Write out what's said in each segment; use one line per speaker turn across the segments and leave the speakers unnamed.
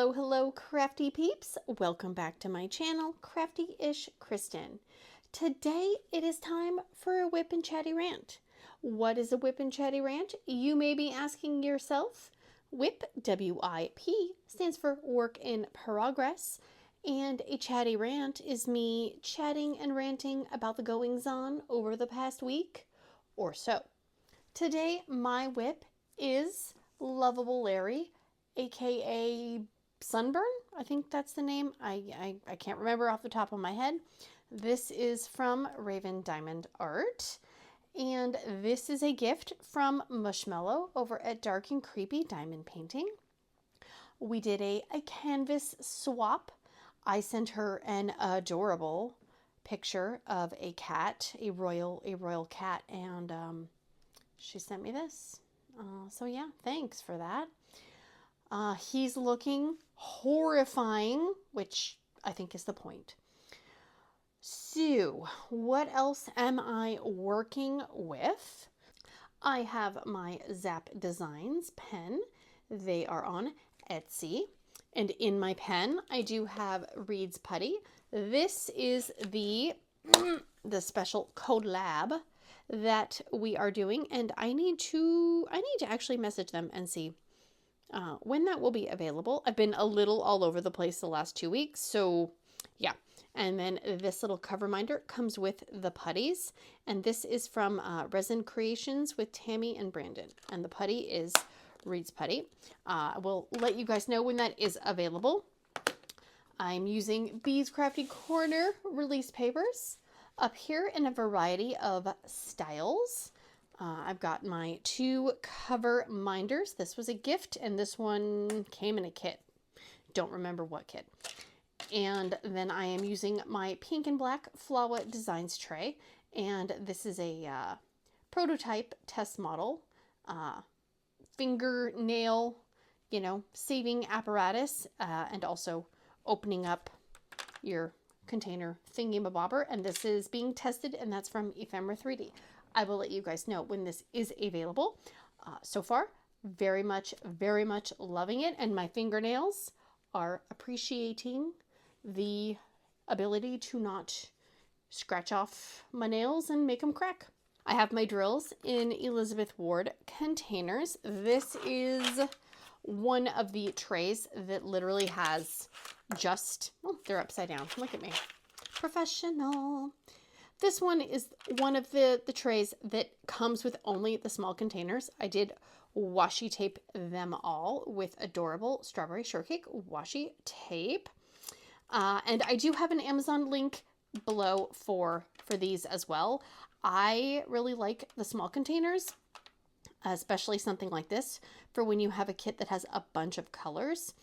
Hello, hello, crafty peeps. Welcome back to my channel, Crafty-ish Kristyn. Today it is time for a whip and chatty rant. What is a whip and chatty rant? You may be asking yourself. WIP, W-I-P, stands for work in progress. And a chatty rant is me chatting and ranting about the goings-on over the past week or so. Today, my whip is Lovable Larry, aka Sunburn. I think that's the name. I can't remember off the top of my head. This is from Raven Diamond Art. And this is a gift from Mushmello over at Dark and Creepy Diamond Painting. We did a canvas swap. I sent her an adorable picture of a cat, a royal cat, and she sent me this. So yeah, thanks for that. He's looking horrifying, which I think is the point. So, what else am I working with? I have my ZAP Designs pen. They are on Etsy. And in my pen, I do have Reid's Putty. This is the special collab that we are doing, and I need to actually message them and see when that will be available. I've been a little all over the place the last 2 weeks, so yeah. And then this little cover minder comes with the putties, and this is from Resin Creations with Tammy and Brandon, and the putty is Reid's Putty. I will let you guys know when that is available. I'm using Bee's Crafty Corner release papers up here in a variety of styles. I've got my 2 cover minders. This was a gift, and this one came in a kit. Don't remember what kit. And then I am using my pink and black Flawa Designs tray, and this is a prototype test model, fingernail, saving apparatus, and also opening up your container thingy-mabobber, and this is being tested, and that's from Ephemera 3D. I will let you guys know when this is available. So far, very much loving it, and my fingernails are appreciating the ability to not scratch off my nails and make them crack. I have my drills in Elizabeth Ward containers. This is one of the trays that literally has just, oh, they're upside down. Look at me. Professional. This one is one of the trays that comes with only the small containers. I did washi tape them all with adorable strawberry shortcake washi tape. And I do have an Amazon link below for these as well. I really like the small containers, especially something like this, for when you have a kit that has a bunch of colors.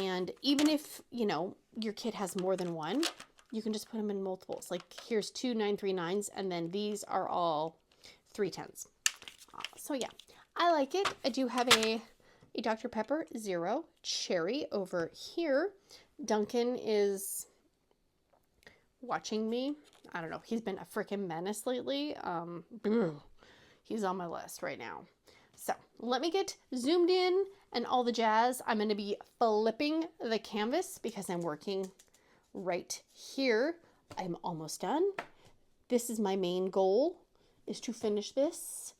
And even if, your kit has more than one, you can just put them in multiples. Like here's 2 939s, and then these are all 310s. So yeah, I like it. I do have a Dr. Pepper Zero Cherry over here. Duncan is watching me. I don't know. He's been a freaking menace lately. He's on my list right now. So let me get zoomed in and all the jazz. I'm going to be flipping the canvas because I'm working right here. I'm almost done. This is my main goal, is to finish this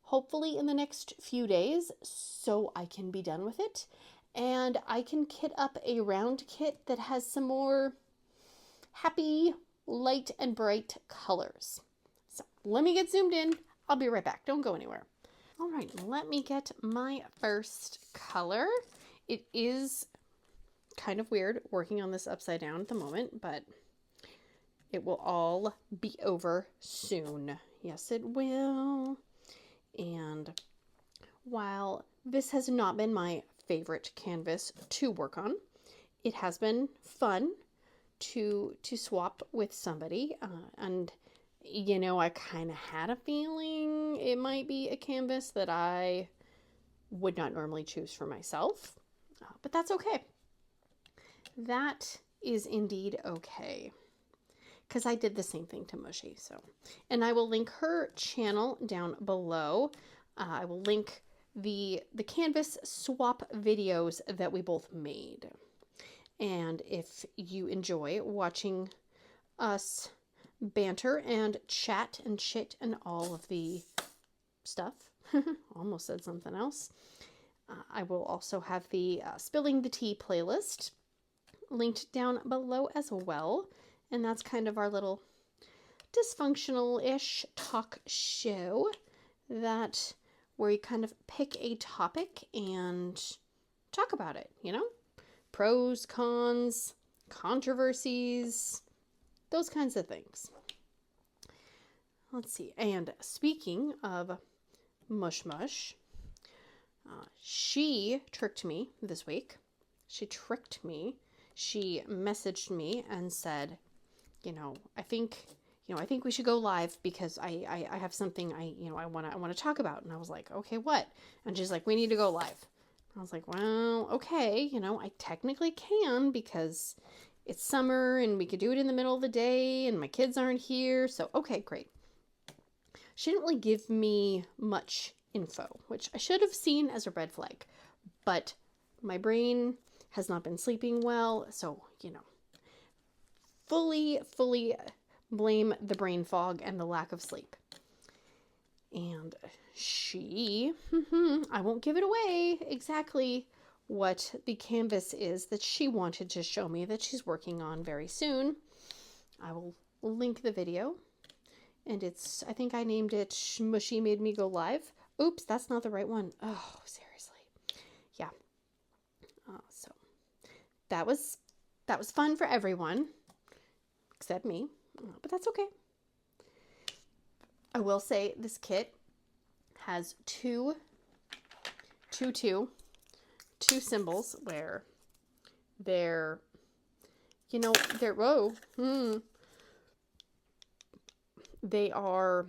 hopefully in the next few days so I can be done with it. And I can kit up a round kit that has some more happy, light, and bright colors. So let me get zoomed in. I'll be right back. Don't go anywhere. All right, let me get my first color. It is kind of weird working on this upside down at the moment, but it will all be over soon. Yes, it will. And while this has not been my favorite canvas to work on, it has been fun to swap with somebody, and I kind of had a feeling it might be a canvas that I would not normally choose for myself, but that's okay. That is indeed okay, because I did the same thing to Mushy. So, and I will link her channel down below. I will link the canvas swap videos that we both made. And if you enjoy watching us banter and chat and chit and all of the stuff, almost said something else, I will also have the Spilling the Tea playlist linked down below as well. And that's kind of our little dysfunctional-ish talk show that where you kind of pick a topic and talk about it, you know? Pros, cons, controversies, those kinds of things. Let's see. And speaking of Mush Mush, she tricked me this week. She tricked me. She messaged me and said, I think we should go live because I have something I want to talk about. And I was like, okay, what? And she's like, we need to go live. I was like, well, okay, I technically can because it's summer and we could do it in the middle of the day and my kids aren't here. So, okay, great. She didn't really give me much info, which I should have seen as a red flag, but my brain has not been sleeping well. So, fully blame the brain fog and the lack of sleep. And she, I won't give it away exactly what the canvas is that she wanted to show me that she's working on very soon. I will link the video. And I think I named it Mushy Made Me Go Live. Oops, that's not the right one. Oh, seriously. Yeah. So that was fun for everyone except me, but that's okay. I will say this kit has two symbols where they're they are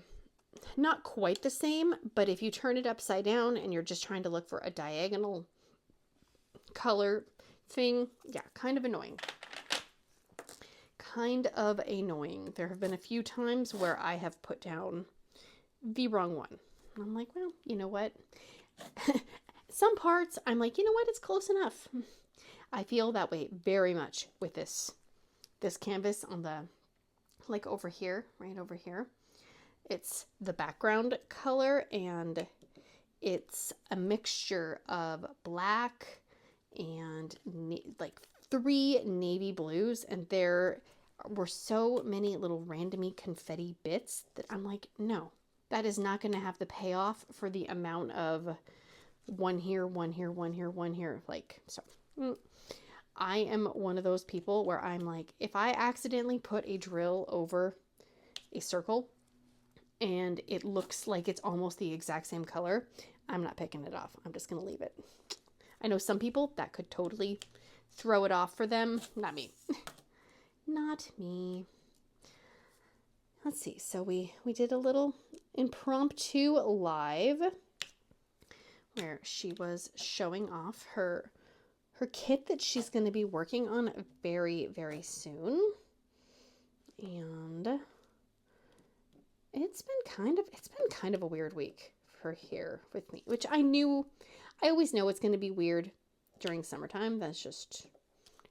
not quite the same, but if you turn it upside down and you're just trying to look for a diagonal color thing, yeah, kind of annoying. There have been a few times where I have put down the wrong one. And I'm like, well, you know what? Some parts, I'm like, you know what? It's close enough. I feel that way very much with this canvas on the, like over here, right over here. It's the background color and it's a mixture of black and like 3 navy blues, and there were so many little randomy confetti bits that I'm like, no, that is not going to have the payoff for the amount of one here, one here, one here, one here. Like, so I am one of those people where I'm like, if I accidentally put a drill over a circle and it looks like it's almost the exact same color, I'm not picking it off. I'm just going to leave it. I know some people that could totally throw it off for them. Not me. Not me. Let's see. So we did a little impromptu live where she was showing off her kit that she's going to be working on very, very soon. And it's been kind of a weird week for here with me, which I always know it's going to be weird during summertime. That's just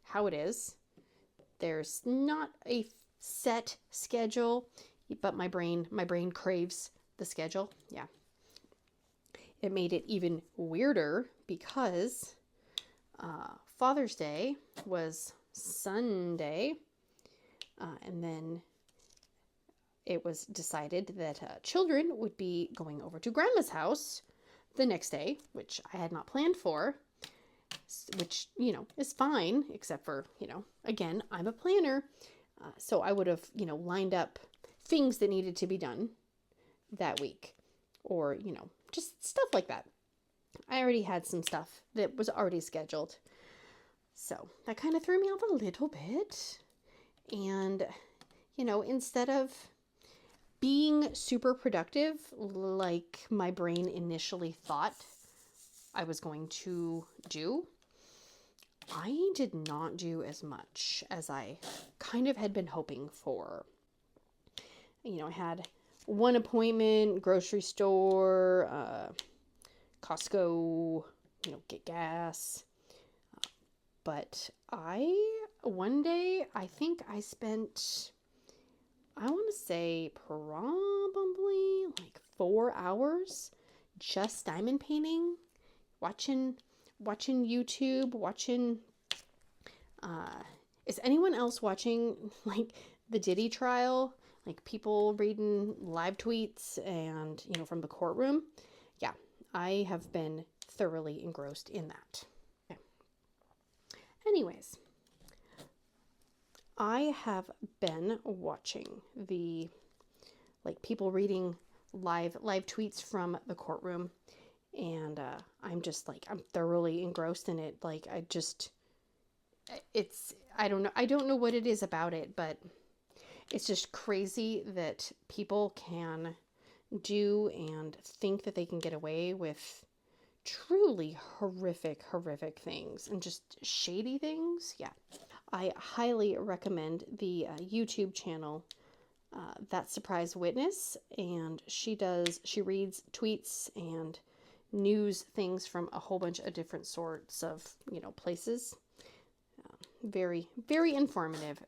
how it is. There's not a set schedule, but my brain craves the schedule. Yeah. It made it even weirder because Father's Day was Sunday, and then it was decided that children would be going over to Grandma's house the next day, which I had not planned for, which, is fine, except for, again, I'm a planner. So I would have, lined up things that needed to be done that week or, just stuff like that. I already had some stuff that was already scheduled. So that kind of threw me off a little bit. And, instead of being super productive like my brain initially thought I was going to do, I did not do as much as I kind of had been hoping for. I had one appointment, grocery store, Costco, you know, get gas. But one day, I think I spent, I want to say probably like 4 hours just diamond painting, watching YouTube, is anyone else watching like the Diddy trial? Like people reading live tweets and, you know, from the courtroom? Yeah, I have been thoroughly engrossed in that. Okay. Anyways, I have been watching the, like, people reading live tweets from the courtroom, and I'm just like, I'm thoroughly engrossed in it. Like, I don't know what it is about it, but it's just crazy that people can do and think that they can get away with truly horrific things and just shady things. Yeah. I highly recommend the YouTube channel, That Surprise Witness, and she reads tweets and news things from a whole bunch of different sorts of, you know, places. Very informative,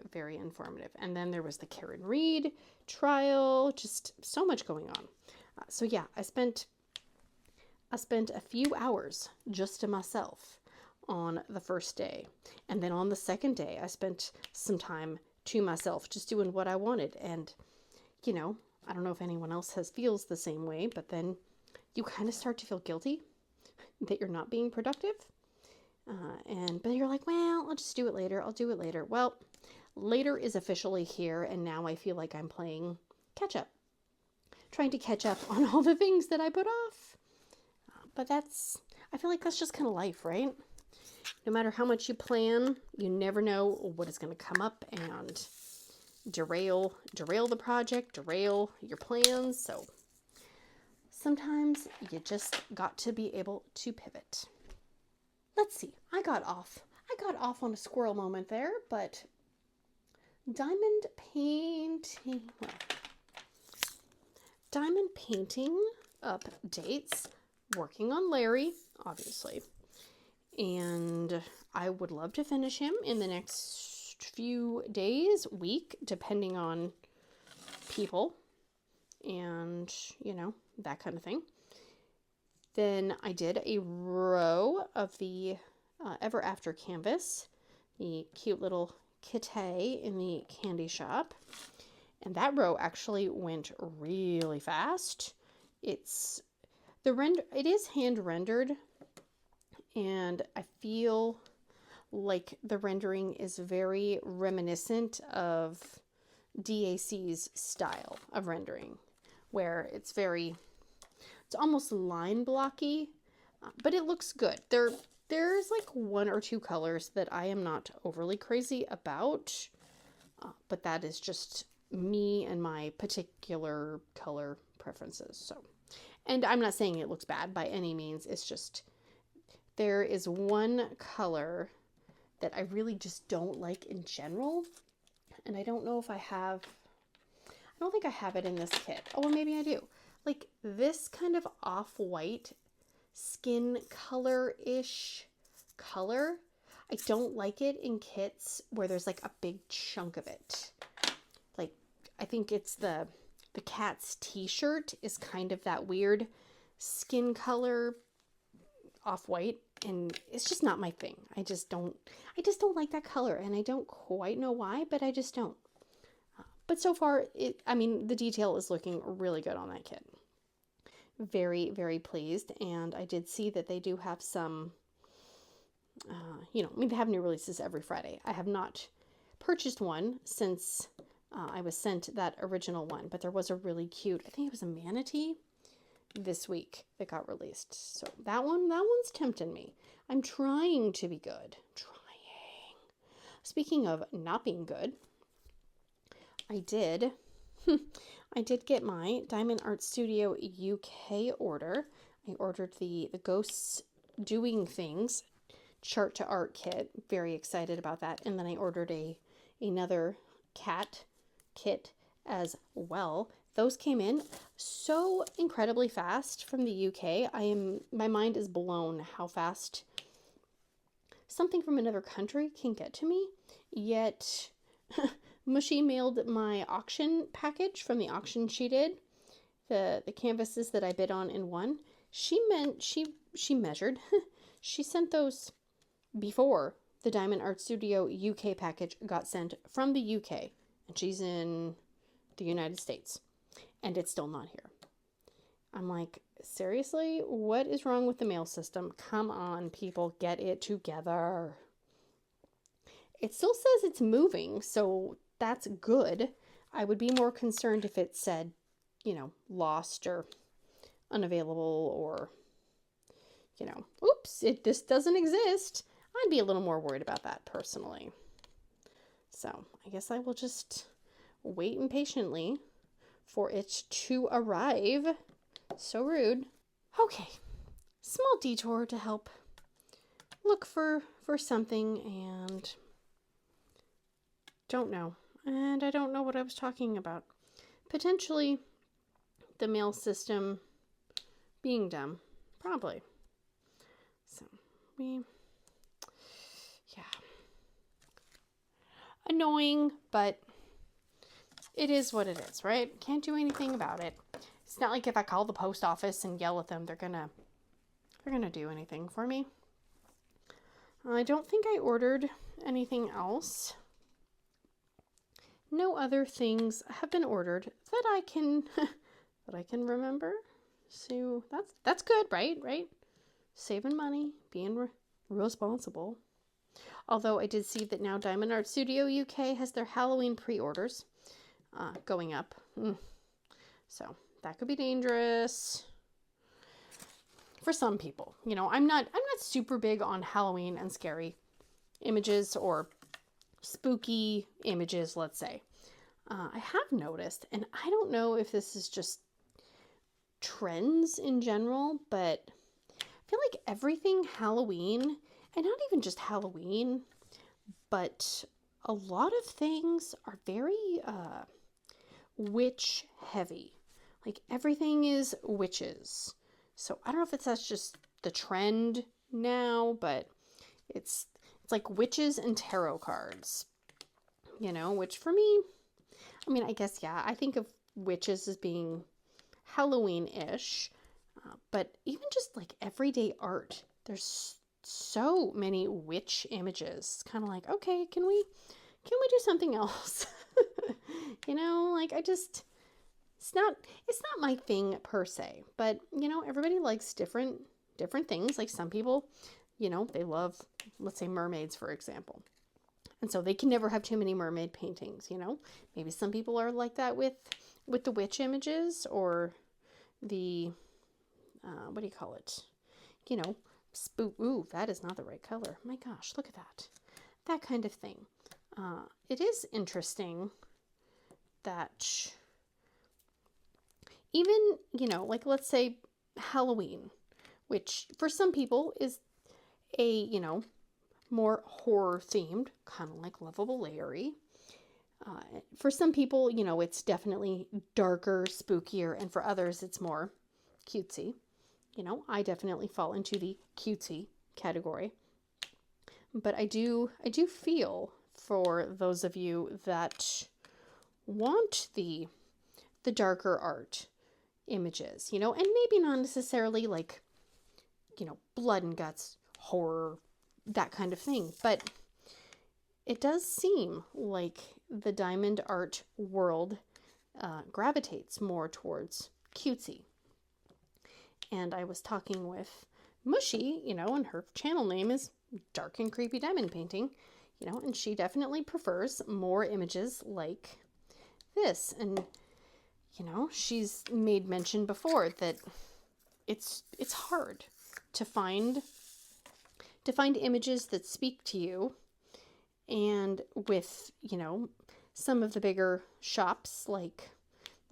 And then there was the Karen Reid trial, just so much going on. So yeah, I spent a few hours just to myself on the first day. And then on the second day, I spent some time to myself, just doing what I wanted. And, you know, I don't know if anyone else feels the same way, but then you kind of start to feel guilty that you're not being productive. But you're like, well, I'll just do it later. I'll do it later. Well, later is officially here, and now I feel like I'm playing catch up, trying to catch up on all the things that I put off. But I feel like that's just kind of life, right? No matter how much you plan, you never know what is going to come up and derail the project, derail your plans. So sometimes you just got to be able to pivot. Let's see. I got off on a squirrel moment there, but diamond painting updates. Working on Larry, obviously. And I would love to finish him in the next few days, week, depending on people and, you know, that kind of thing. Then I did a row of the Ever After canvas, the cute little kitty in the candy shop. And that row actually went really fast. It is hand rendered, and I feel like the rendering is very reminiscent of DAC's style of rendering, where it's almost line blocky, but it looks good. There's like one or two colors that I am not overly crazy about, but that is just me and my particular color preferences. So, and I'm not saying it looks bad by any means. It's just there is one color that I really just don't like in general, and I don't know if I don't think I have it in this kit. Oh, well, maybe I do. Like this kind of off-white skin color-ish color. I don't like it in kits where there's like a big chunk of it. Like, I think it's the cat's t-shirt is kind of that weird skin color off-white, and it's just not my thing. I just don't like that color, and I don't quite know why, but I just don't. But so far, the detail is looking really good on that kit. Very, very pleased. And I did see that they do have some, they have new releases every Friday. I have not purchased one since I was sent that original one, but there was a really cute, I think it was a manatee this week that got released. So that one's tempting me. I'm trying to be good. Speaking of not being good, I did get my Diamond Art Studio UK order. I ordered the Ghosts Doing Things Chart to Art kit. Very excited about that. And then I ordered another cat kit as well. Those came in so incredibly fast from the UK. My mind is blown how fast something from another country can get to me. Yet Mushy mailed my auction package from the auction she did, the canvases that I bid on in one. She measured. She sent those before the Diamond Art Studio UK package got sent from the UK, and she's in the United States, and it's still not here. I'm like, seriously? What is wrong with the mail system? Come on, people, get it together. It still says it's moving, so that's good. I would be more concerned if it said, lost or unavailable, or, oops, this doesn't exist. I'd be a little more worried about that personally. So I guess I will just wait impatiently for it to arrive. So rude. Okay, small detour to help look for something, and don't know. And I don't know what I was talking about. Potentially the mail system being dumb. Probably. So yeah. Annoying, but it is what it is, right? Can't do anything about it. It's not like if I call the post office and yell at them, they're gonna do anything for me. I don't think I ordered anything else. No other things have been ordered that I can remember. So that's good, right? Right? Saving money, being responsible. Although I did see that now Diamond Art Studio UK has their Halloween pre-orders going up. So that could be dangerous for some people. I'm not super big on Halloween and scary images or spooky images, let's say. I have noticed, and I don't know if this is just trends in general, but I feel like everything Halloween, and not even just Halloween, but a lot of things are very witch heavy. Like everything is witches. So I don't know if that's just the trend now, but it's like witches and tarot cards, which for me, I guess, yeah, I think of witches as being Halloween-ish, but even just like everyday art, there's so many witch images. It's kind of like, okay, can we do something else? It's not my thing per se, but everybody likes different things. Like some people, they love, let's say, mermaids, for example. And so they can never have too many mermaid paintings, Maybe some people are like that with the witch images, or the, what do you call it? Spook. Ooh, that is not the right color. My gosh, look at that. That kind of thing. It is interesting that even, like let's say Halloween, which for some people is a, more horror themed, kind of like Lovable Larry. For some people, it's definitely darker, spookier, and for others, it's more cutesy. I definitely fall into the cutesy category. But I do feel for those of you that want the darker art images, and maybe not necessarily like, blood and guts, horror, that kind of thing, but it does seem like the diamond art world gravitates more towards cutesy. And I was talking with Mushy, and her channel name is Dark and Creepy Diamond Painting, and she definitely prefers more images like this. And, she's made mention before that it's hard to find images that speak to you. And with, some of the bigger shops like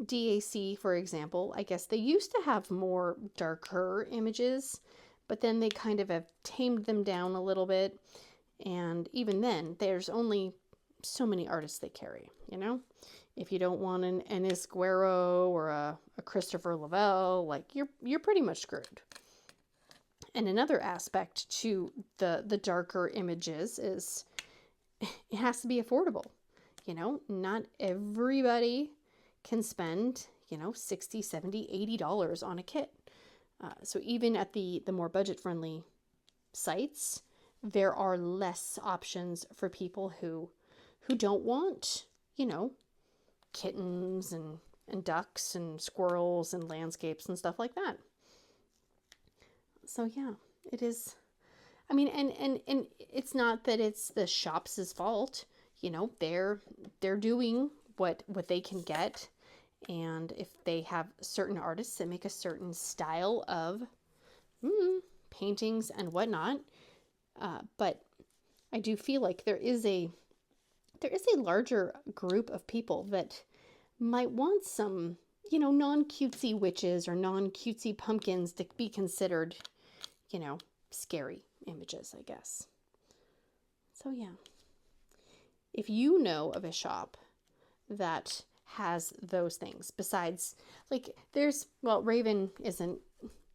DAC, for example, I guess they used to have more darker images, but then they kind of have tamed them down a little bit. And even then, there's only so many artists they carry, If you don't want an Esquero or a Christopher Lavelle, like you're pretty much screwed. And another aspect to the darker images is it has to be affordable. You know, not everybody can spend, you know, $60, $70, $80 on a kit. So even at the more budget-friendly sites, there are less options for people who don't want, you know, kittens and ducks and squirrels and landscapes and stuff like that. So yeah, it is. I mean, and it's not that it's the shop's fault. You know, they're doing what they can get. And if they have certain artists that make a certain style of paintings and whatnot, but I do feel like there is a larger group of people that might want some, you know, non-cutesy witches or non-cutesy pumpkins to be considered, you know, scary images, I guess. So yeah, if you know of a shop that has those things, besides, like, there's, well, Raven isn't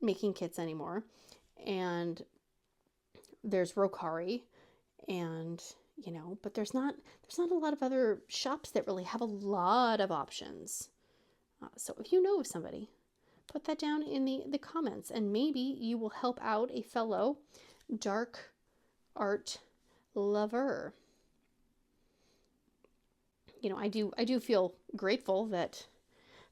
making kits anymore, and there's Rokari, and, you know, but there's not a lot of other shops that really have a lot of options. So if you know of somebody, put that down in the comments, and maybe you will help out a fellow dark art lover. You know, I do feel grateful that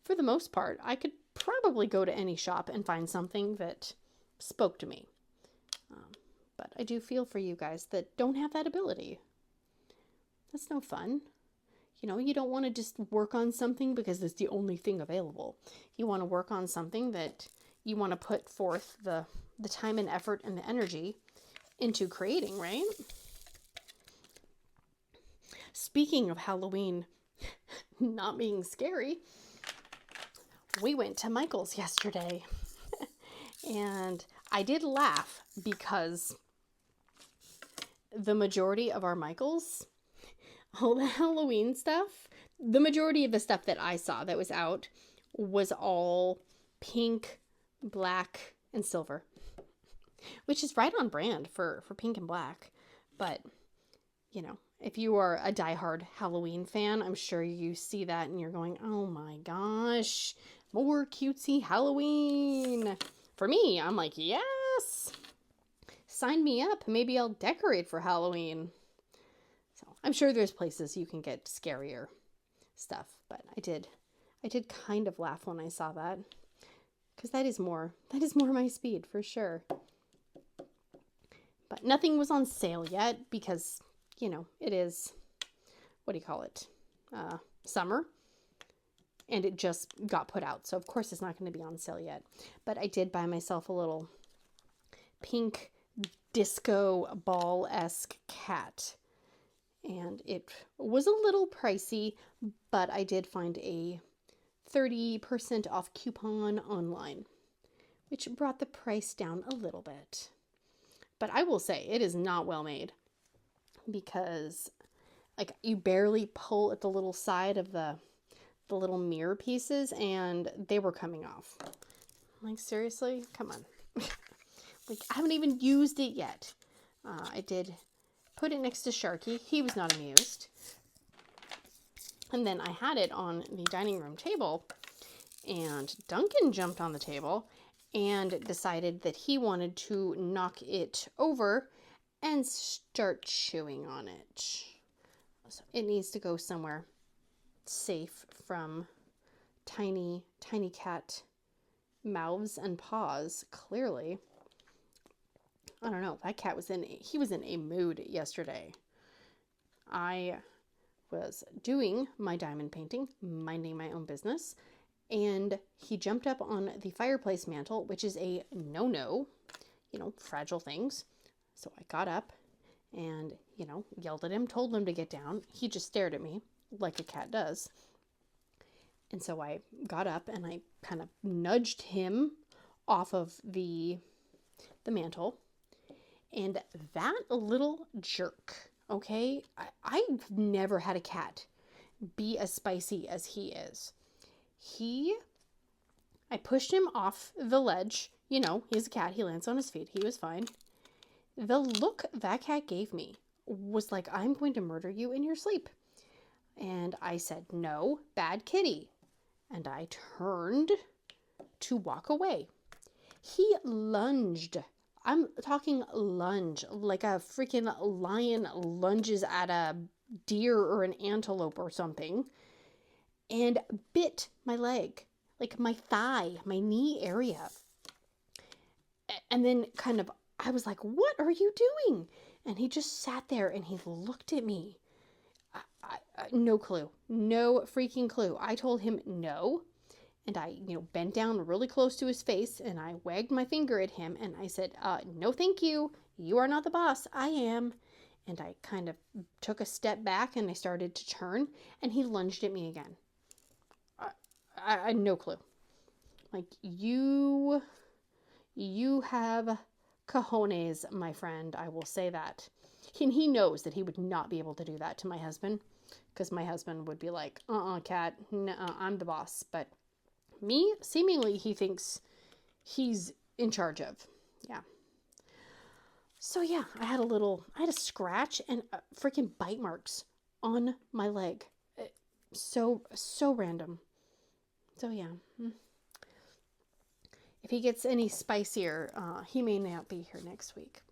for the most part, I could probably go to any shop and find something that spoke to me. But I do feel for you guys that don't have that ability. That's no fun. You know, you don't want to just work on something because it's the only thing available. You want to work on something that you want to put forth the time and effort and the energy into creating, right? Speaking of Halloween not being scary, we went to Michael's yesterday. And I did laugh because the majority of our Michaels, all the Halloween stuff, the majority of the stuff that I saw that was out was all pink, black, and silver, which is right on brand for pink and black. But, you know, if you are a diehard Halloween fan, I'm sure you see that and you're going, oh my gosh, more cutesy Halloween. For me, I'm like, yes, sign me up. Maybe I'll decorate for Halloween. So I'm sure there's places you can get scarier stuff, but I did kind of laugh when I saw that, because that is more my speed for sure. But nothing was on sale yet because, you know, it is, what do you call it? Summer. And it just got put out. So of course it's not going to be on sale yet. But I did buy myself a little pink disco ball-esque cat. And it was a little pricey, but I did find a 30% off coupon online, which brought the price down a little bit. But I will say it is not well made, because like you barely pull at the little side of the little mirror pieces and they were coming off. Like, seriously? Come on. Like, I haven't even used it yet. I did put it next to Sharky. He was not amused. And then I had it on the dining room table, and Duncan jumped on the table and decided that he wanted to knock it over and start chewing on it. So it needs to go somewhere safe from tiny cat mouths and paws, clearly. I don't know. That cat was in a mood yesterday. I was doing my diamond painting, minding my own business, and he jumped up on the fireplace mantle, which is a no-no, you know, fragile things. So I got up and, you know, yelled at him, told him to get down. He just stared at me like a cat does. And so I got up and I kind of nudged him off of the mantle. And that little jerk, okay, I've never had a cat be as spicy as he is. I pushed him off the ledge. You know, he's a cat. He lands on his feet. He was fine. The look that cat gave me was like, I'm going to murder you in your sleep. And I said, no, bad kitty. And I turned to walk away. He lunged. I'm talking lunge, like a freaking lion lunges at a deer or an antelope or something, and bit my leg, like my thigh, my knee area. And then I was like, what are you doing? And he just sat there and he looked at me. No clue. No freaking clue. I told him no. And I, bent down really close to his face and I wagged my finger at him and I said, no, thank you. You are not the boss. I am. And I kind of took a step back and I started to turn and he lunged at me again. I no clue. Like, you have cojones, my friend. I will say that. And he knows that he would not be able to do that to my husband, because my husband would be like, cat, I'm the boss. But me, seemingly, he thinks he's in charge of. Yeah. So yeah, I had a scratch and freaking bite marks on my leg. So random. So yeah. If he gets any spicier, he may not be here next week.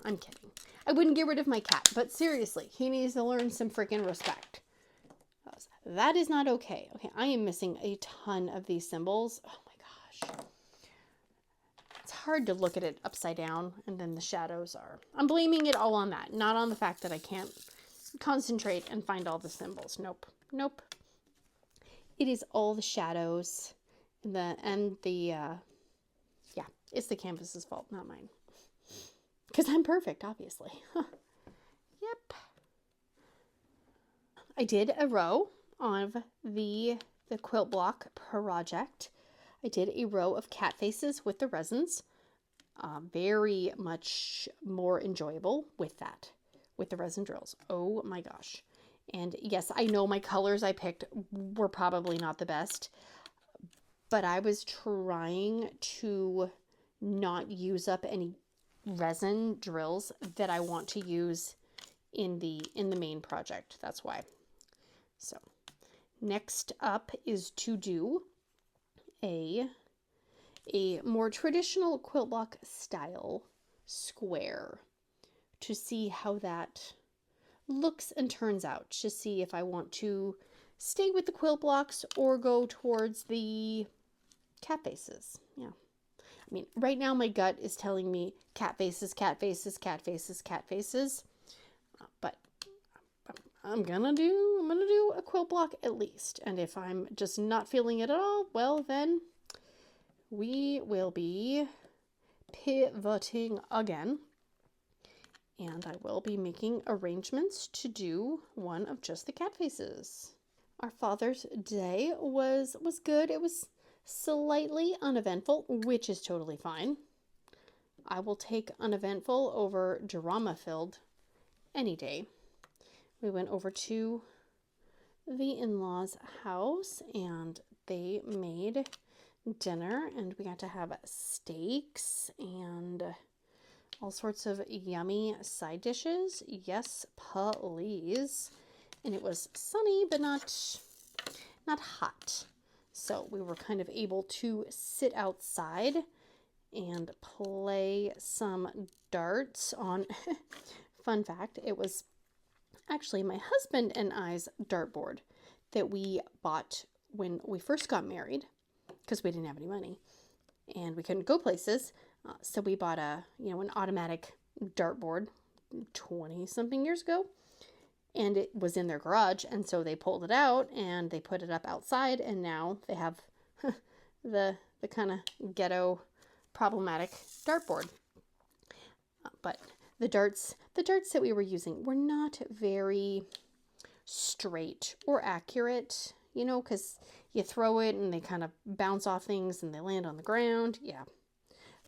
I'm kidding. I wouldn't get rid of my cat, but seriously, he needs to learn some freaking respect. That is not okay. Okay, I am missing a ton of these symbols. Oh my gosh. It's hard to look at it upside down, and then the shadows are. I'm blaming it all on that, not on the fact that I can't concentrate and find all the symbols. Nope. It is all the shadows and the it's the canvas's fault, not mine. Because I'm perfect, obviously. Yep. I did a row of the quilt block project. I did a row of cat faces with the resins. Very much more enjoyable with that, with the resin drills. Oh my gosh. And yes, I know my colors I picked were probably not the best, but I was trying to not use up any resin drills that I want to use in the main project. That's why. So next up is to do a more traditional quilt block style square, to see how that looks and turns out, to see if I want to stay with the quilt blocks or go towards the cat faces. Yeah. I mean, right now my gut is telling me cat faces, cat faces, cat faces, cat faces. But I'm gonna do a quilt block at least. And if I'm just not feeling it at all, well then we will be pivoting again. And I will be making arrangements to do one of just the cat faces. Our Father's Day was good. It was slightly uneventful, which is totally fine. I will take uneventful over drama-filled any day. We went over to the in-laws' house and they made dinner, and we got to have steaks and all sorts of yummy side dishes. Yes, please. And it was sunny, but not hot. So we were kind of able to sit outside and play some darts on. Fun fact, it was actually my husband and I's dartboard that we bought when we first got married, because we didn't have any money and we couldn't go places. So we bought an automatic dartboard 20 something years ago, and it was in their garage. And so they pulled it out and they put it up outside, and now they have the kind of ghetto problematic dartboard. But the darts that we were using were not very straight or accurate, because you throw it and they kind of bounce off things and they land on the ground. Yeah.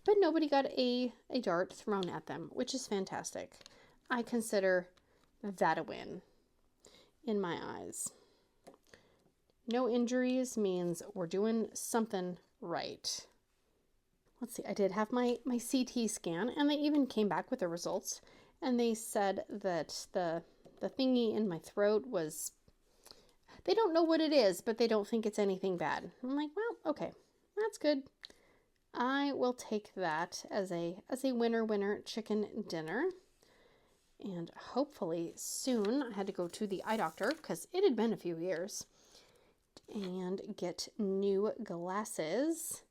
But nobody got a dart thrown at them, which is fantastic. I consider that a win. in my eyes. No injuries means we're doing something right. Let's see, I did have my CT scan, and they even came back with the results, and they said that the thingy in my throat was, they don't know what it is, but they don't think it's anything bad. I'm like, well, okay, that's good. I will take that as a winner chicken dinner. And hopefully soon, I had to go to the eye doctor because it had been a few years, and get new glasses,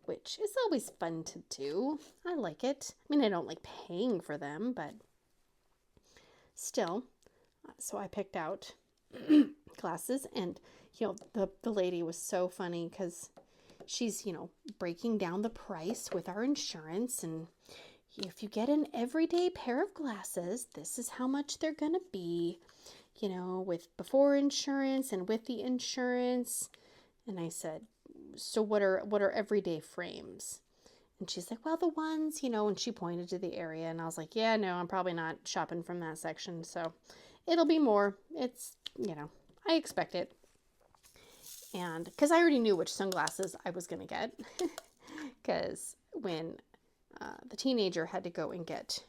which is always fun to do. I like it. I mean, I don't like paying for them, but still. So I picked out glasses, and the lady was so funny because she's breaking down the price with our insurance, and if you get an everyday pair of glasses, this is how much they're gonna be, with before insurance and with the insurance. And I said, so what are everyday frames? And she's like, well, the ones, and she pointed to the area, and I was like, yeah, no, I'm probably not shopping from that section, so it'll be more. It's, I expect it. And because I already knew which sunglasses I was gonna get, because when the teenager had to go and get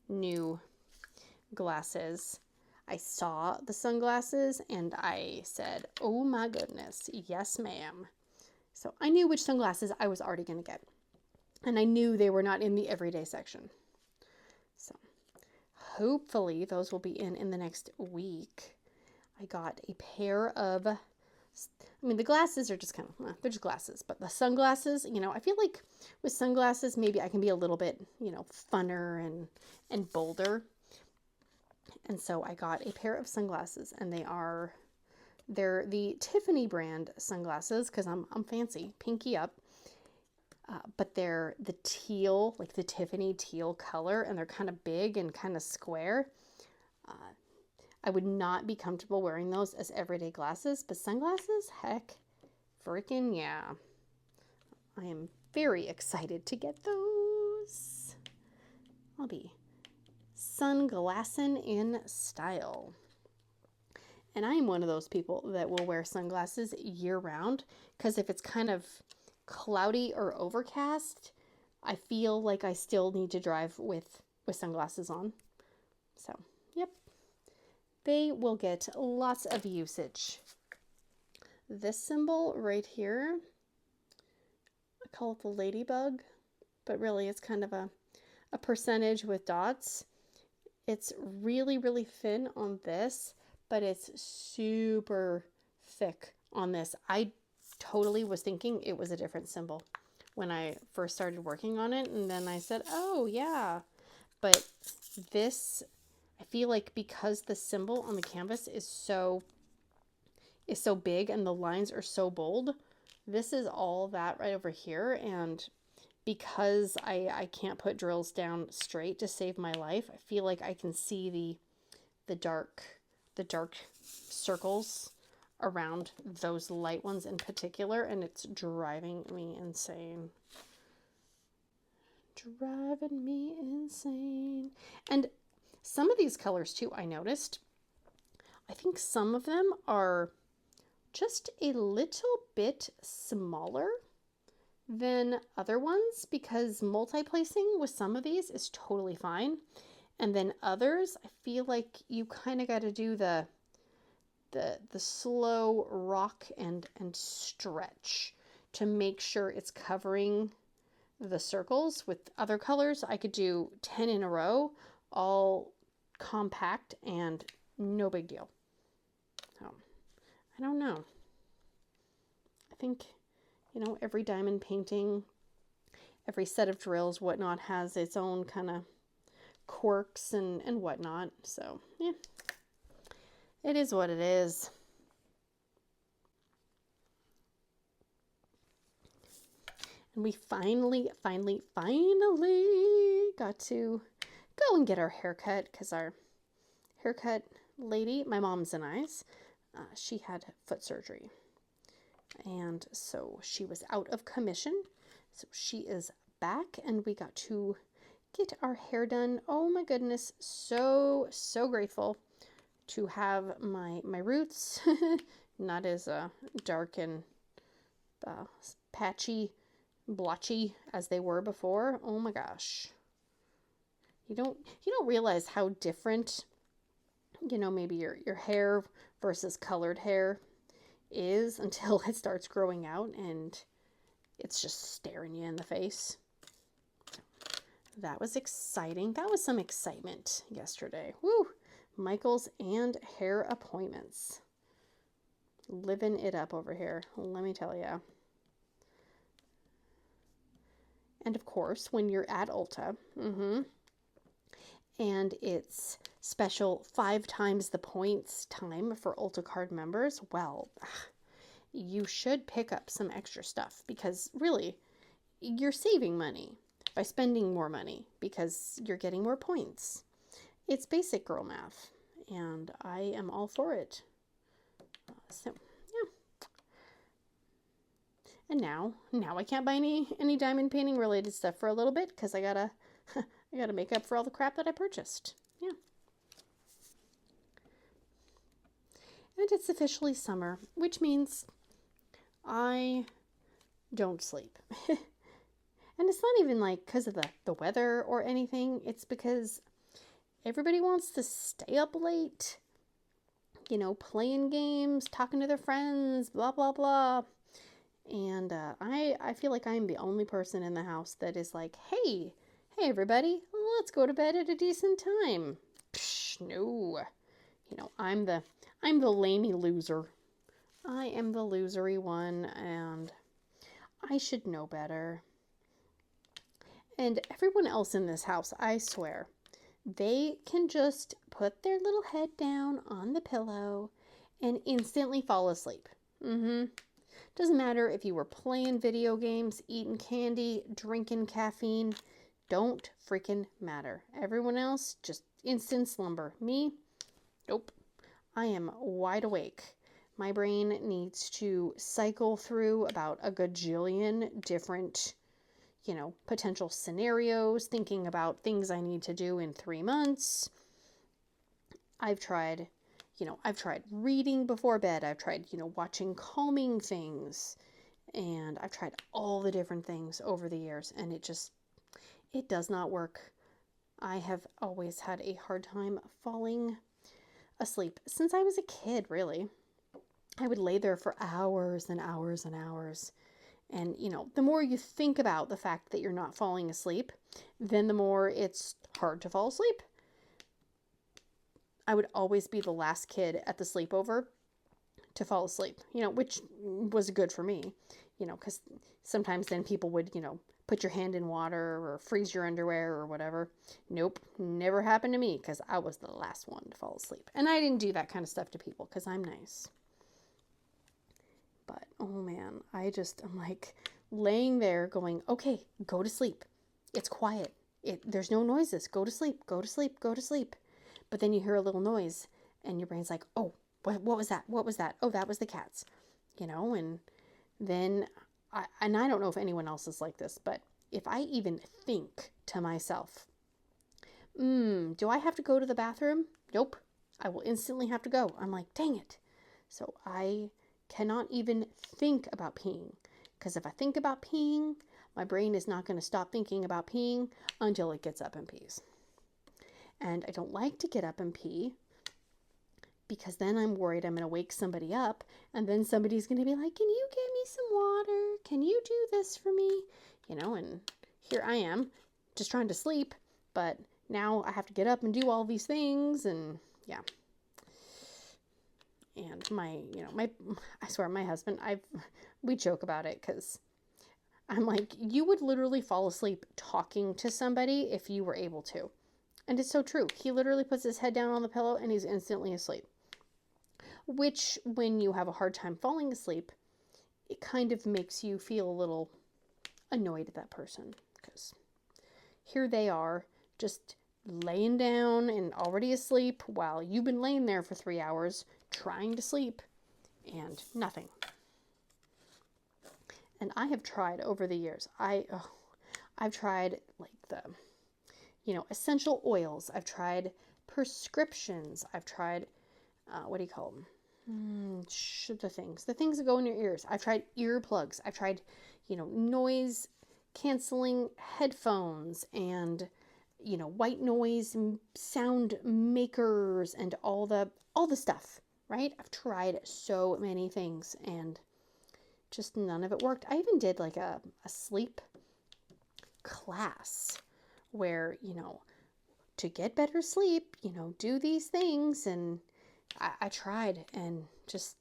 new glasses, I saw the sunglasses and I said, oh my goodness, yes ma'am. So I knew which sunglasses I was already going to get, and I knew they were not in the everyday section. So hopefully those will be in the next week. I got a pair of, the glasses are just kind of, they're just glasses, but the sunglasses, I feel like with sunglasses, maybe I can be a little bit, funner and bolder. And so I got a pair of sunglasses, and they're the Tiffany brand sunglasses, because I'm fancy, pinky up. But they're the teal, like the Tiffany teal color, and they're kind of big and kind of square. I would not be comfortable wearing those as everyday glasses, but sunglasses, heck, freaking yeah. I am very excited to get those. I'll be sunglassing in style. And I am one of those people that will wear sunglasses year round, because if it's kind of cloudy or overcast, I feel like I still need to drive with sunglasses on. So, yep. They will get lots of usage. This symbol right here, I call it the ladybug, but really it's kind of a percentage with dots. It's really, really thin on this, but it's super thick on this. I totally was thinking it was a different symbol when I first started working on it, and then I said, oh yeah. But this, I feel like because the symbol on the canvas is so big and the lines are so bold, this is all that right over here. And because I can't put drills down straight to save my life, I feel like I can see the dark circles around those light ones in particular, and it's driving me insane. Driving me insane. And some of these colors too, I noticed, I think some of them are just a little bit smaller than other ones, because multi-placing with some of these is totally fine. And then others, I feel like you kind of got to do the slow rock and stretch to make sure it's covering the circles. With other colors, I could do 10 in a row, all compact and no big deal. So, I don't know. I think, every diamond painting, every set of drills, whatnot, has its own kind of quirks and whatnot. So, yeah, it is what it is. And we finally got to go and get our haircut, because our haircut lady, my mom's and I's, she had foot surgery. And so she was out of commission. So she is back, and we got to get our hair done. Oh my goodness, so grateful to have my roots not as dark and patchy, blotchy as they were before. Oh my gosh. You don't realize how different, maybe your hair versus colored hair is until it starts growing out and it's just staring you in the face. That was exciting. That was some excitement yesterday. Woo! Michael's and hair appointments. Living it up over here, let me tell you. And of course, when you're at Ulta, and it's special 5 times the points time for Ulta card members, well, you should pick up some extra stuff because really, you're saving money by spending more money because you're getting more points. It's basic girl math, and I am all for it. So, yeah. And now I can't buy any diamond painting related stuff for a little bit because I gotta make up for all the crap that I purchased. Yeah. And it's officially summer, which means I don't sleep. And it's not even like because of the weather or anything. It's because everybody wants to stay up late, playing games, talking to their friends, blah, blah, blah. And I feel like I'm the only person in the house that is like, hey everybody, let's go to bed at a decent time. Psh, no. I'm the lamey loser. I am the losery one, and I should know better. And everyone else in this house, I swear, they can just put their little head down on the pillow and instantly fall asleep. Doesn't matter if you were playing video games, eating candy, drinking caffeine. Don't freaking matter. Everyone else, just instant slumber. Me, nope. I am wide awake. My brain needs to cycle through about a gajillion different potential scenarios, thinking about things I need to do in 3 months. I've tried reading before bed. I've tried, watching calming things. And I've tried all the different things over the years. And it does not work. I have always had a hard time falling asleep. Since I was a kid, really. I would lay there for hours and hours and hours. And, the more you think about the fact that you're not falling asleep, then the more it's hard to fall asleep. I would always be the last kid at the sleepover to fall asleep, which was good for me, because sometimes then people would, put your hand in water or freeze your underwear or whatever. Nope, never happened to me because I was the last one to fall asleep. And I didn't do that kind of stuff to people because I'm nice. But, oh man, I'm like laying there going, okay, go to sleep. It's quiet. There's no noises. Go to sleep, go to sleep, go to sleep. But then you hear a little noise and your brain's like, oh, what was that? What was that? Oh, that was the cats, and then I don't know if anyone else is like this, but if I even think to myself, do I have to go to the bathroom? Nope. I will instantly have to go. I'm like, dang it. So I cannot even think about peeing, because if I think about peeing, my brain is not going to stop thinking about peeing until it gets up and pees. And I don't like to get up and pee because then I'm worried I'm going to wake somebody up, and then somebody's going to be like, can you get me some water? Can you do this for me? And here I am just trying to sleep, but now I have to get up and do all these things, and yeah. And I swear, my husband, we joke about it because I'm like, you would literally fall asleep talking to somebody if you were able to. And it's so true. He literally puts his head down on the pillow and he's instantly asleep. Which, when you have a hard time falling asleep, it kind of makes you feel a little annoyed at that person. Because here they are, just laying down and already asleep while you've been laying there for 3 hours trying to sleep and nothing. And I have tried over the years. I've tried like the essential oils. I've tried prescriptions. I've tried what do you call them? The things that go in your ears. I've tried earplugs. I've tried, noise canceling headphones and, white noise sound makers and all the stuff, right? I've tried so many things and just none of it worked. I even did like a sleep class where, to get better sleep, do these things, and I tried, and just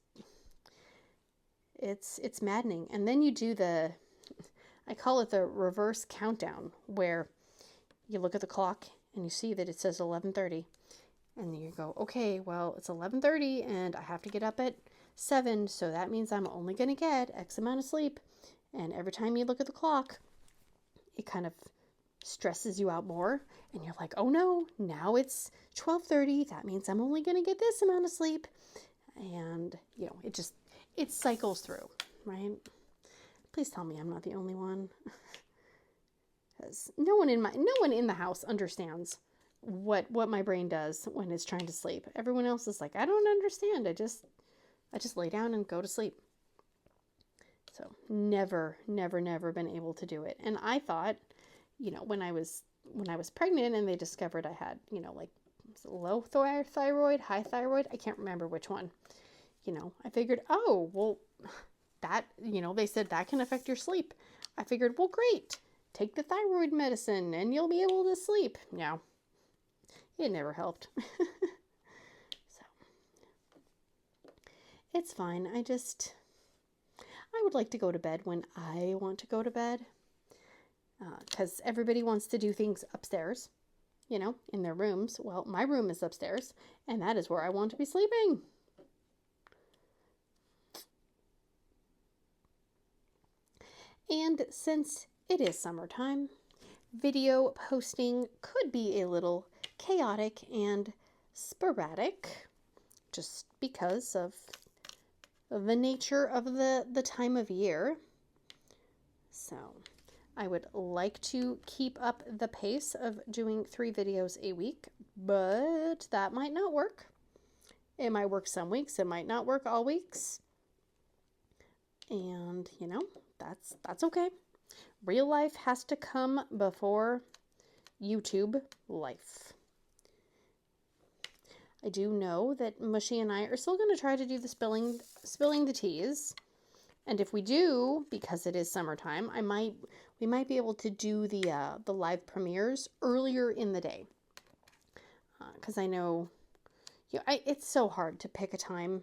it's maddening. And then you do I call it the reverse countdown, where you look at the clock and you see that it says 11:30, and you go, okay, well, it's 11:30 and I have to get up at 7, so that means I'm only going to get X amount of sleep. And every time you look at the clock, it kind of stresses you out more, and you're like, oh no, now it's 12:30, that means I'm only going to get this amount of sleep. And it cycles through, right? Please tell me I'm not the only one, because no one in the house understands what my brain does when it's trying to sleep. Everyone else is like, I don't understand, I just lay down and go to sleep. So never been able to do it. And I thought, when I was pregnant and they discovered I had, like low thyroid, high thyroid, I can't remember which one. I figured, oh, well, that, they said that can affect your sleep. I figured, well, great, take the thyroid medicine and you'll be able to sleep. No, it never helped. So it's fine. I would like to go to bed when I want to go to bed, because everybody wants to do things upstairs, in their rooms. Well, my room is upstairs, and that is where I want to be sleeping. And since it is summertime, video posting could be a little chaotic and sporadic, just because of the nature of the time of year. So I would like to keep up the pace of doing 3 videos a week, but that might not work. It might work some weeks, it might not work all weeks. And, that's okay. Real life has to come before YouTube life. I do know that Mushy and I are still going to try to do the spilling the teas. And if we do, because it is summertime, we might be able to do the live premieres earlier in the day. Because I know, it's so hard to pick a time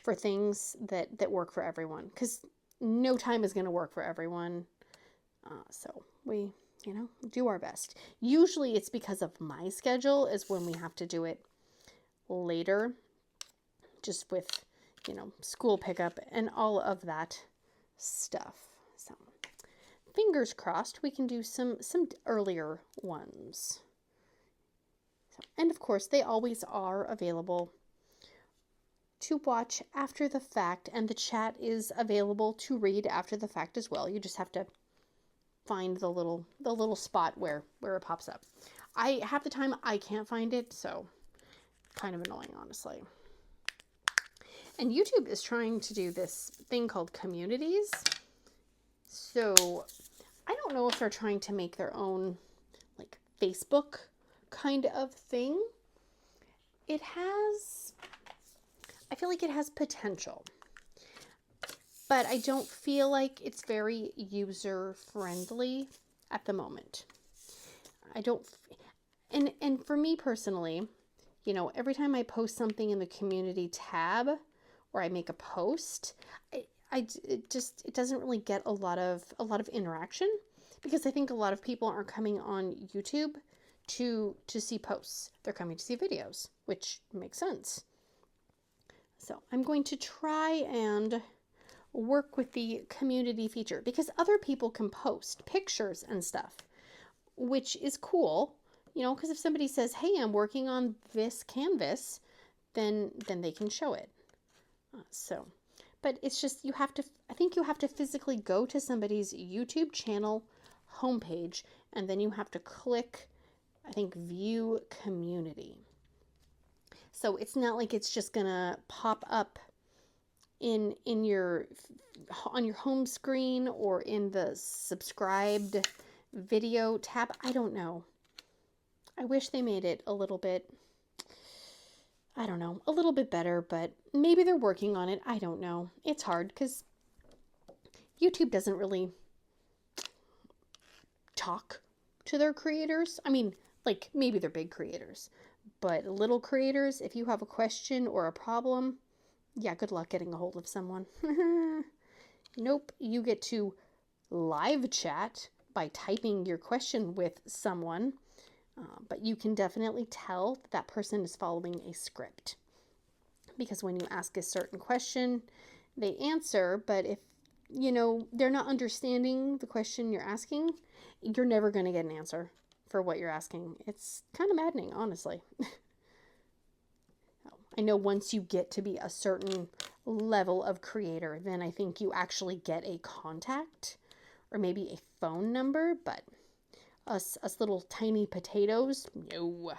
for things that work for everyone. Because no time is going to work for everyone. So we, do our best. Usually it's because of my schedule is when we have to do it later, just with, school pickup and all of that stuff. So fingers crossed we can do some earlier ones. So, and of course they always are available to watch after the fact, and the chat is available to read after the fact as well. You just have to find the little spot where it pops up. Half the time I can't find it, so kind of annoying, honestly. And YouTube is trying to do this thing called communities. So I don't know if they're trying to make their own like Facebook kind of thing. I feel like it has potential, but I don't feel like it's very user friendly at the moment. And for me personally, every time I post something in the community tab or I make a post, it doesn't really get a lot of interaction, because I think a lot of people aren't coming on YouTube to see posts. They're coming to see videos, which makes sense. So I'm going to try and work with the community feature, because other people can post pictures and stuff, which is cool, because if somebody says, hey, I'm working on this canvas, then they can show it. But it's just, I think you have to physically go to somebody's YouTube channel homepage, and then you have to click, I think, view community. So it's not like it's just gonna pop up in your on your home screen or in the subscribed video tab. I don't know. I wish they made it a little bit, I don't know, a little bit better, but maybe they're working on it. I don't know. It's hard because YouTube doesn't really talk to their creators. I mean, like maybe they're big creators, but little creators, if you have a question or a problem, yeah, good luck getting a hold of someone. Nope, you get to live chat by typing your question with someone, but you can definitely tell that person is following a script. Because when you ask a certain question, they answer, but if, you know, they're not understanding the question you're asking, you're never going to get an answer for what you're asking. It's kind of maddening, honestly. I know once you get to be a certain level of creator, then I think you actually get a contact or maybe a phone number, but us little tiny potatoes, no.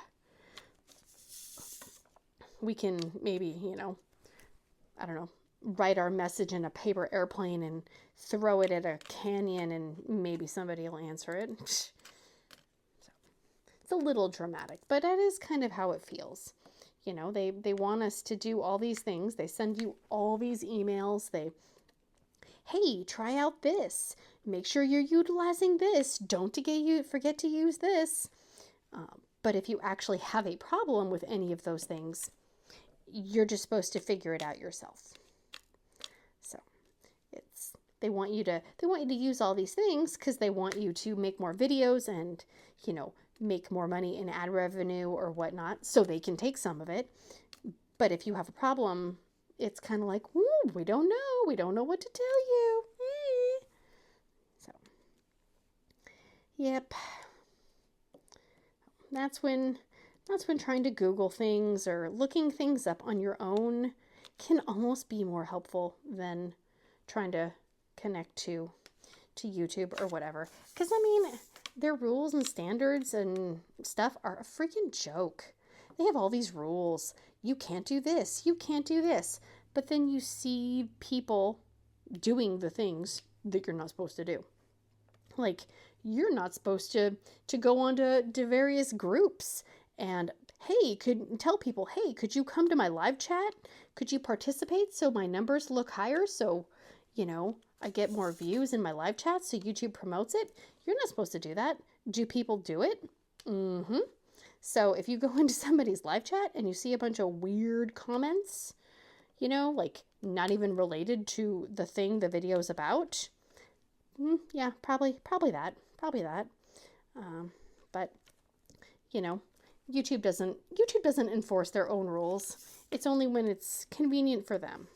We can maybe, you know, I don't know, write our message in a paper airplane and throw it at a canyon and maybe somebody will answer it. So, it's a little dramatic, but that is kind of how it feels. You know, they want us to do all these things. They send you all these emails. Hey, try out this. Make sure you're utilizing this. Don't forget to use this. But if you actually have a problem with any of those things, you're just supposed to figure it out yourself. So they want you to use all these things because they want you to make more videos and, you know, make more money in ad revenue or whatnot, so they can take some of it. But if you have a problem, it's kind of like, we don't know what to tell you. So, yep. That's when trying to Google things or looking things up on your own can almost be more helpful than trying to connect to YouTube or whatever. Because, I mean, their rules and standards and stuff are a freaking joke. They have all these rules. You can't do this. You can't do this. But then you see people doing the things that you're not supposed to do. Like, you're not supposed to go on to various groups and, hey, could you come to my live chat? Could you participate so my numbers look higher? So, you know, I get more views in my live chat so YouTube promotes it. You're not supposed to do that. Do people do it? Mm-hmm. So if you go into somebody's live chat and you see a bunch of weird comments, you know, like not even related to the thing the video is about, yeah, probably that. But, you know, YouTube doesn't enforce their own rules. It's only when it's convenient for them.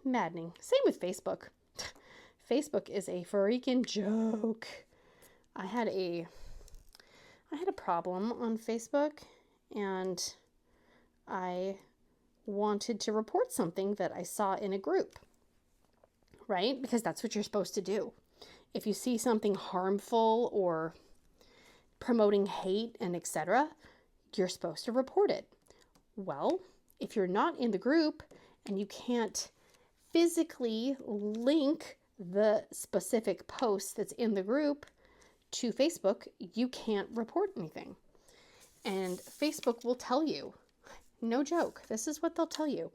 Maddening. Same with Facebook. Facebook is a freaking joke. I had a problem on Facebook and I wanted to report something that I saw in a group, right? Because that's what you're supposed to do. If you see something harmful or promoting hate and etc., you're supposed to report it. Well, if you're not in the group and you can't physically link the specific post that's in the group to Facebook, you can't report anything. And Facebook will tell you, no joke, this is what they'll tell you.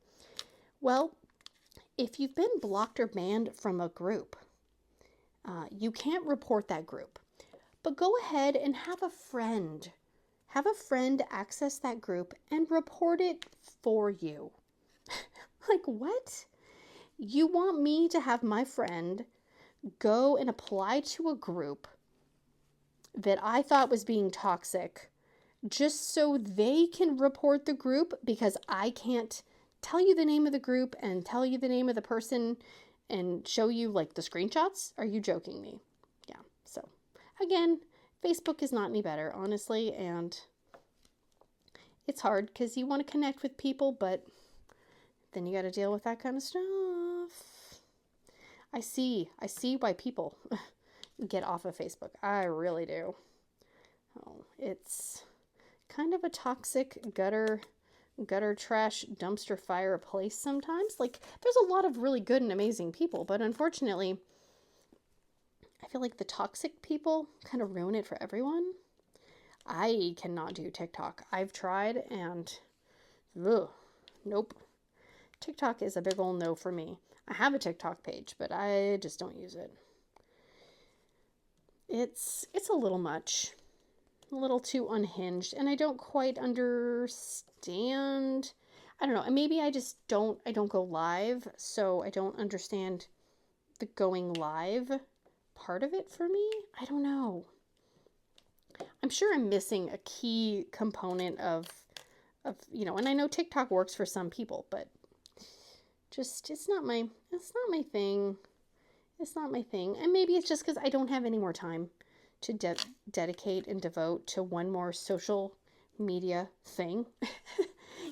Well, if you've been blocked or banned from a group, you can't report that group. But go ahead and have a friend access that group and report it for you. Like, what? You want me to have my friend go and apply to a group that I thought was being toxic just so they can report the group because I can't tell you the name of the group and tell you the name of the person and show you like the screenshots? Are you joking me? Yeah. So again, Facebook is not any better, honestly, and it's hard because you want to connect with people, but then you got to deal with that kind of stuff. I see why people get off of Facebook. I really do. Oh, it's kind of a toxic gutter trash dumpster fire place sometimes. Like, there's a lot of really good and amazing people, but unfortunately, I feel like the toxic people kind of ruin it for everyone. I cannot do TikTok. I've tried and ugh, nope. TikTok is a big old no for me. I have a TikTok page, but I just don't use it. It's a little much. A little too unhinged, and I don't quite understand. I don't know. Maybe I don't go live, so I don't understand the going live part of it for me. I don't know. I'm sure I'm missing a key component of and I know TikTok works for some people, but just it's not my thing. It's not my thing. And maybe it's just because I don't have any more time to dedicate and devote to one more social media thing.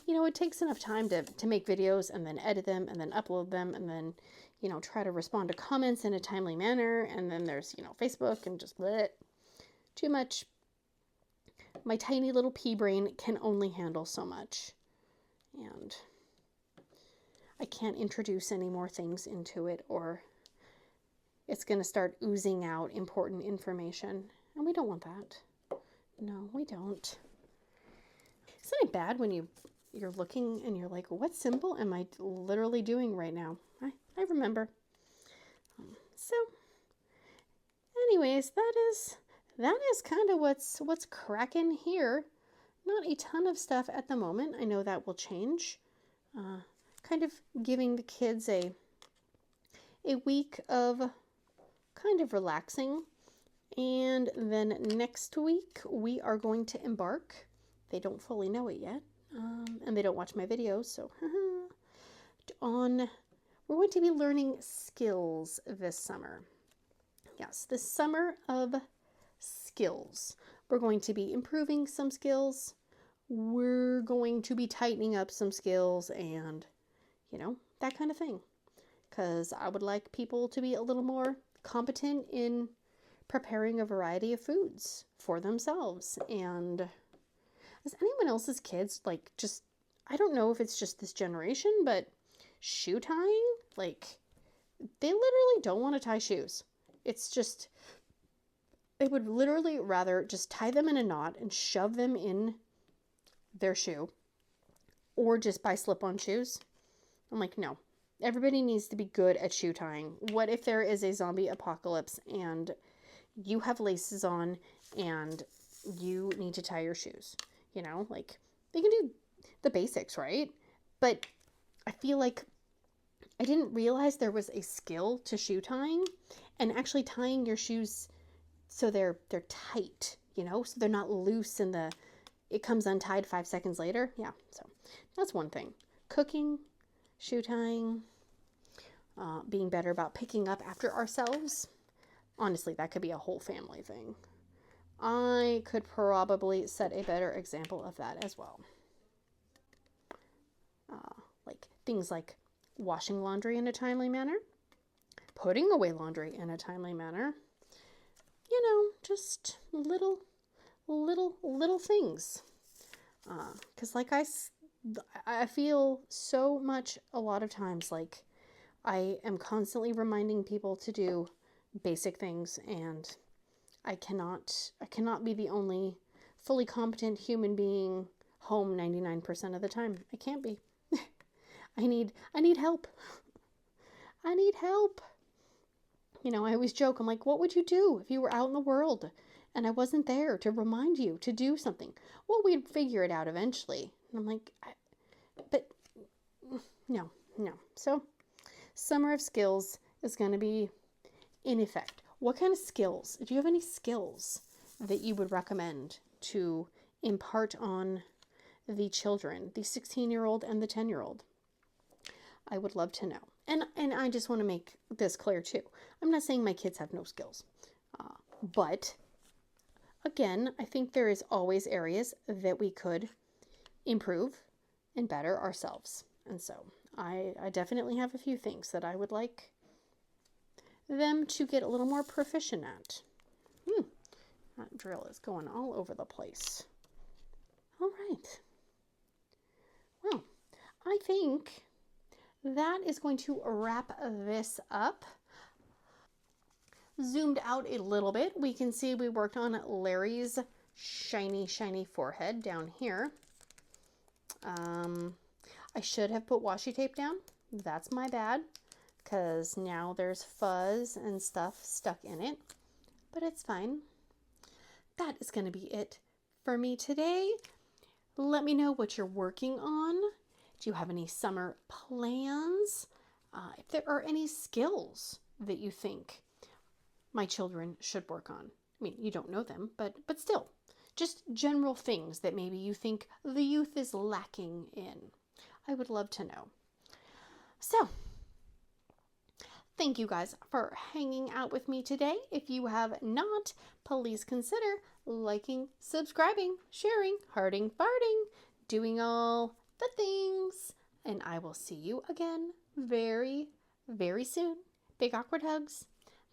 It takes enough time to make videos and then edit them and then upload them and then, try to respond to comments in a timely manner. And then there's, Facebook and just bleh. Too much. My tiny little pea brain can only handle so much. And I can't introduce any more things into it, or it's going to start oozing out important information. And we don't want that. No, we don't. Isn't it bad when you're looking and you're like, what symbol am I literally doing right now? I remember. So, anyways, that is kind of what's cracking here. Not a ton of stuff at the moment. I know that will change. Kind of giving the kids a week of kind of relaxing. And then next week we are going to embark. They don't fully know it yet. And they don't watch my videos, so we're going to be learning skills this summer. Yes, this summer of skills. We're going to be improving some skills. We're going to be tightening up some skills and, that kind of thing. Because I would like people to be a little more competent in preparing a variety of foods for themselves. And as anyone else's kids, I don't know if it's just this generation, but shoe tying, they literally don't want to tie shoes. It's just, they would literally rather just tie them in a knot and shove them in their shoe, or just buy slip-on shoes. I'm like, no, everybody needs to be good at shoe tying. What if there is a zombie apocalypse and you have laces on and you need to tie your shoes? They can do the basics, right? But I feel like I didn't realize there was a skill to shoe tying and actually tying your shoes so they're tight, so they're not loose and it comes untied 5 seconds later. Yeah, so that's one thing. Cooking, shoe tying, being better about picking up after ourselves. Honestly, that could be a whole family thing. I could probably set a better example of that as well. Things like washing laundry in a timely manner, putting away laundry in a timely manner, just little things. Because I feel so much a lot of times like I am constantly reminding people to do basic things, and I cannot be the only fully competent human being home 99% of the time. I can't be. I need help. I need help. I always joke, I'm like, what would you do if you were out in the world and I wasn't there to remind you to do something? Well, we'd figure it out eventually. And I'm like, but no. So, Summer of Skills is going to be in effect. What kind of skills? Do you have any skills that you would recommend to impart on the children, the 16-year-old and the 10-year-old? I would love to know. And I just want to make this clear too. I'm not saying my kids have no skills. But again, I think there is always areas that we could improve and better ourselves. And so I definitely have a few things that I would like them to get a little more proficient at. That drill is going all over the place. All right. Well, I think that is going to wrap this up. Zoomed out a little bit, we can see we worked on Larry's shiny, shiny forehead down here. I should have put washi tape down. That's my bad, because now there's fuzz and stuff stuck in it, but it's fine. That is going to be it for me today. Let me know what you're working on. Do you have any summer plans? If there are any skills that you think my children should work on. I mean, you don't know them, but still, just general things that maybe you think the youth is lacking in. I would love to know. So, thank you guys for hanging out with me today. If you have not, please consider liking, subscribing, sharing, hearting, farting, doing all the things. And I will see you again very, very soon. Big awkward hugs.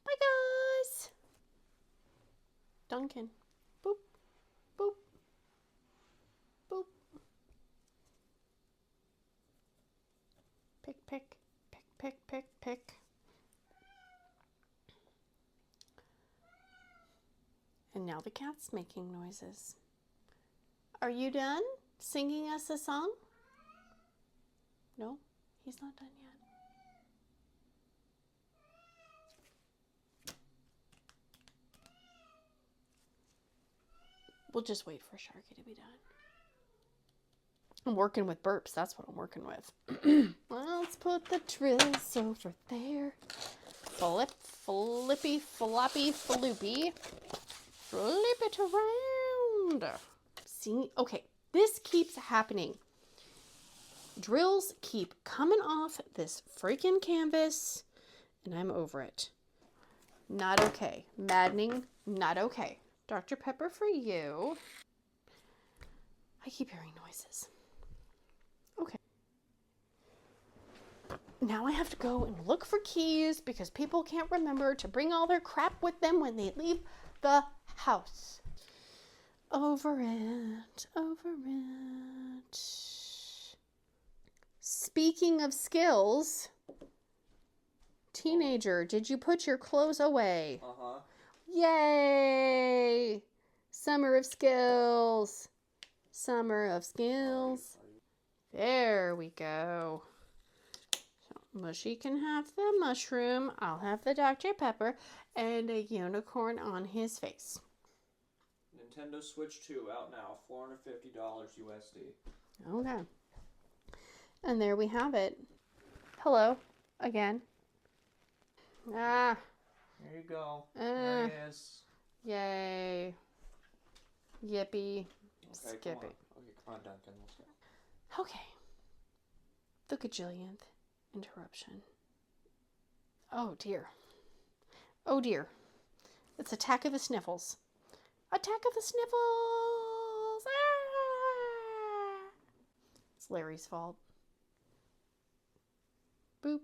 Bye, guys. Duncan. Boop, boop, boop. Pick, pick, pick, pick, pick, pick. And now the cat's making noises. Are you done singing us a song? No, he's not done yet. We'll just wait for Sharky to be done. I'm working with burps. That's what I'm working with. Let's put the trills over there. Flip, flippy, floppy, floopy. Flip it around. See? Okay, this keeps happening. Drills keep coming off this freaking canvas, and I'm over it. Not okay. Maddening, not okay. Dr. Pepper for you. I keep hearing noises. Okay. Now I have to go and look for keys because people can't remember to bring all their crap with them when they leave the house. Over it, over it. Speaking of skills, teenager, did you put your clothes away?
Uh-huh.
Yay! Summer of skills. Summer of skills. There we go. So Mushy can have the mushroom. I'll have the Dr. Pepper and a unicorn on his face.
Nintendo Switch 2 out now, $450 USD.
Okay. And there we have it. Hello again. Ah.
There you go. There it is.
Yay. Yippee.
Okay,
Skippy.
come on. Okay, come on, Duncan. Let's go.
Okay. The gajillionth interruption. Oh dear. Oh dear. It's Attack of the Sniffles. Attack of the Sniffles! Ah! It's Larry's fault. Boop.